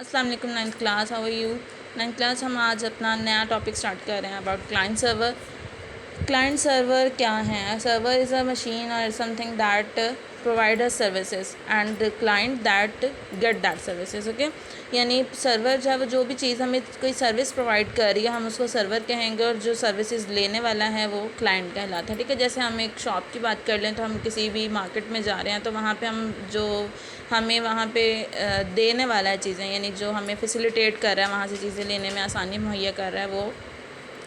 अस्सलाम वालेकुम ninth class, how are you. Ninth class हम आज अपना नया टॉपिक स्टार्ट कर रहे हैं about client server. Client server क्या है? सर्वर इज़ अ मशीन और something that provide us services and the client that get that services. Okay, यानी सर्वर जो है वो जो भी चीज़ हमें कोई सर्विस प्रोवाइड कर रही है हम उसको सर्वर कहेंगे, और जो सर्विसेज लेने वाला है वो क्लाइंट कहलाता है। ठीक है, जैसे हम एक शॉप की बात कर लें तो हम किसी भी मार्केट में जा रहे हैं तो वहाँ पे हम जो हमें वहाँ पे देने वाला है चीज़ें, यानी जो हमें फैसिलिटेट कर रहा है वहाँ से चीज़ें लेने में आसानी मुहैया कर रहा है, वो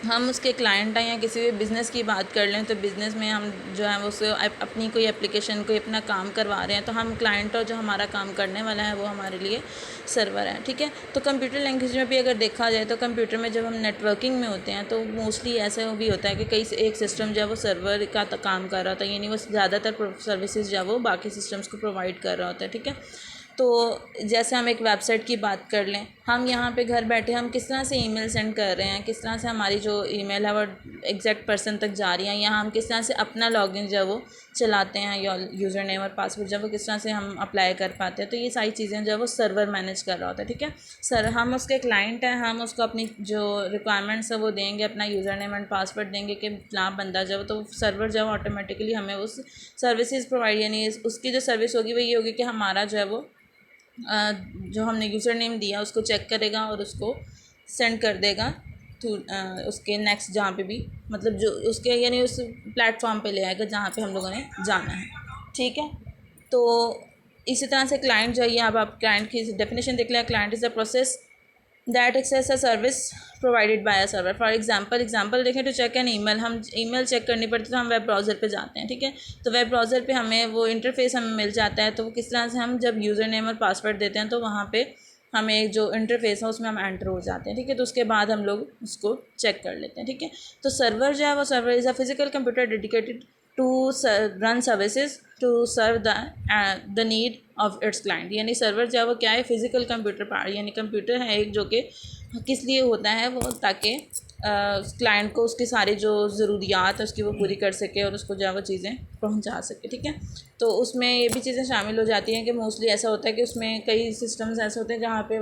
हम उसके क्लाइंट हैं। या किसी भी बिज़नेस की बात कर लें तो बिज़नेस में हम जो है वो उससे अपनी कोई एप्लीकेशन कोई अपना काम करवा रहे हैं तो हम क्लाइंट, और जो हमारा काम करने वाला है वो हमारे लिए सर्वर है। ठीक है, तो कंप्यूटर लैंग्वेज में भी अगर देखा जाए तो कंप्यूटर में जब हम नेटवर्किंग में होते हैं तो मोस्टली ऐसा भी होता है कि कई एक सिस्टम जो है वो सर्वर का काम कर रहा होता है, यानी वो ज़्यादातर सर्विसेज जो है वो बाकी सिस्टम्स को प्रोवाइड कर रहा होता है। ठीक है, तो जैसे हम एक वेबसाइट की बात कर लें, हम यहाँ पे घर बैठे हम किस तरह से ईमेल सेंड कर रहे हैं, किस तरह से हमारी जो ईमेल है वो एग्जैक्ट पर्सन तक जा रही है, या हम किस तरह से अपना लॉगिन जो है वो चलाते हैं, या यूज़र नेम और पासवर्ड जब वो किस तरह से हम अप्लाई कर पाते हैं, तो ये सारी चीज़ें जो है वो सर्वर मैनेज कर रहा होता है। ठीक है सर, हम उसके क्लाइंट हैं, हम उसको अपनी जो रिक्वायरमेंट्स है वो देंगे, अपना यूज़र नेम एंड पासवर्ड देंगे कि फलां बंदा जो तो सर्वर जो है ऑटोमेटिकली हमें उस सर्विसेज प्रोवाइड, यानी उसकी जो सर्विस होगी वो ये होगी कि हमारा जो है वो जो हमने यूज़र नेम दिया उसको चेक करेगा और उसको सेंड कर देगा टू उसके नेक्स्ट जहाँ पे भी, मतलब जो उसके यानी उस प्लेटफॉर्म पे ले आएगा जहाँ पे हम लोगों ने जाना है। ठीक है, तो इसी तरह से क्लाइंट जो है, अब आप क्लाइंट की डेफिनेशन देख लिया। Client is a process that access a service provided by a server. For example देखें तो चेक एन ईमेल, हम ईमेल चेक करनी पड़ती है तो हम वेब ब्राउज़र पे जाते हैं। ठीक है, तो वेब ब्राउज़र पे हमें वो इंटरफेस हमें मिल जाता है, तो वो किस तरह से हम जब यूज़र नेम और पासवर्ड देते हैं तो वहाँ पे हमें जो इंटरफेस है उसमें हम एंटर हो जाते हैं। ठीक है, तो उसके बाद हम लोग उसको चेक कर लेते हैं। ठीक है, तो सर्वर जो है वो server is a physical computer dedicated to run services to serve the need of its client. यानी सर्वर जो है वो क्या है, फिजिकल कंप्यूटर पार्ट, यानी कंप्यूटर है एक जो कि किस लिए होता है वो, ताकि क्लाइंट को उसकी सारी जो ज़रूरियात है उसकी वो पूरी कर सके और उसको जो है वो चीज़ें पहुंचा सके। ठीक है, तो उसमें ये भी चीज़ें शामिल हो जाती हैं कि मोस्टली ऐसा होता है कि उसमें कई सिस्टम्स ऐसे होते हैं जहाँ पे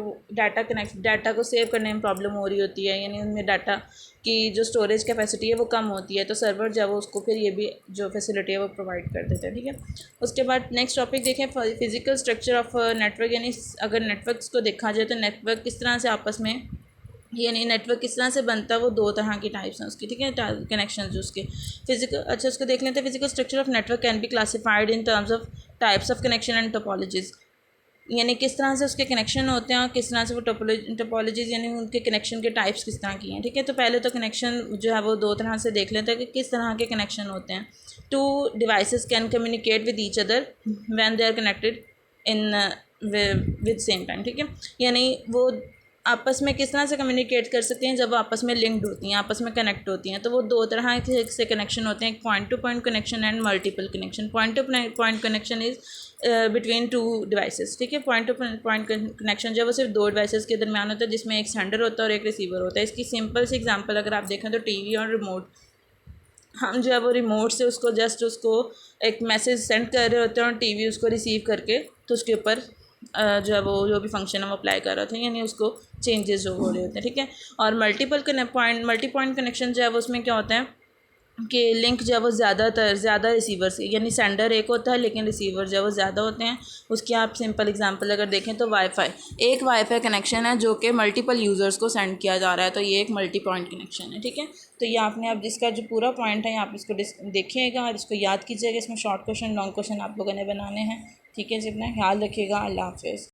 डाटा को सेव करने में प्रॉब्लम हो रही होती है, यानी उनमें डाटा की जो स्टोरेज कैपेसिटी है वो कम होती है, तो सर्वर जो है वो उसको फिर ये भी जो फैसिलिटी है वो प्रोवाइड कर देता है। ठीक है, उसके बाद नेक्स्ट टॉपिक देखें, फिजिकल स्ट्रक्चर ऑफ नेटवर्क। यानी अगर नेटवर्क्स को देखा जाए तो नेटवर्क किस तरह से आपस में, यानी नेटवर्क किस तरह से बनता है, वो दो तरह की टाइप्स हैं उसकी। ठीक है, कनेक्शन जो उसके फिजिकल, अच्छा उसको देख लेते हैं। Physical structure of network can be classified in terms of types of connection and topologies. यानी किस तरह से उसके कनेक्शन होते हैं और किस तरह से वो टोपोलॉजीज यानी उनके कनेक्शन के टाइप्स किस तरह की हैं। ठीक है, तो पहले तो कनेक्शन जो है वो दो तरह से देख लेते हैं कि किस तरह के कनेक्शन होते हैं। Two devices can communicate with each other when they are connected in with same time. ठीक है, यानी वो आपस में किस तरह से कम्युनिकेट कर सकते हैं जब वो आपस में लिंक्ड होती हैं, आपस में कनेक्ट होती हैं। तो वो दो तरह से कनेक्शन होते हैं, point two point connection and multiple connection. Point two point connection is between two devices. ठीक है, पॉइंट टू पॉइंट कनेक्शन जो है वो सिर्फ दो डिवाइसेस के दरमियान होता है, जिसमें एक सेंडर होता है और एक रिसीवर होता है। इसकी सिंपल सी एग्जांपल अगर आप देखें तो टीवी और रिमोट, हम जो है वो रिमोट से उसको जस्ट उसको एक मैसेज सेंड कर रहे होते हैं और टीवी उसको रिसीव करके तो उसके ऊपर जो है वो जो भी फंक्शन है वो अप्लाई कर रहे होते हैं, यानी उसको चेंजेस जो हो रहे होते हैं। ठीक है, और मल्टी पॉइंट कनेक्शन जो है वो उसमें क्या होता है कि लिंक जो है वो ज़्यादा रिसीवर से, यानी सेंडर एक होता है लेकिन रिसीवर जो है वो ज़्यादा होते हैं। उसकी आप सिंपल एग्जांपल अगर देखें तो एक वाईफाई कनेक्शन है जो कि मल्टीपल यूज़र्स को सेंड किया जा रहा है, तो ये एक मल्टी पॉइंट कनेक्शन है। ठीक है, तो ये आपने अब जिसका जो पूरा पॉइंट है आप इसको देखिएगा और इसको याद कीजिएगा। इसमें शॉर्ट क्वेश्चन लॉन्ग क्वेश्चन आप लोगों ने बनाने हैं। ठीक है जी, अपना ख्याल रखिएगा। अल्लाह हाफिज़।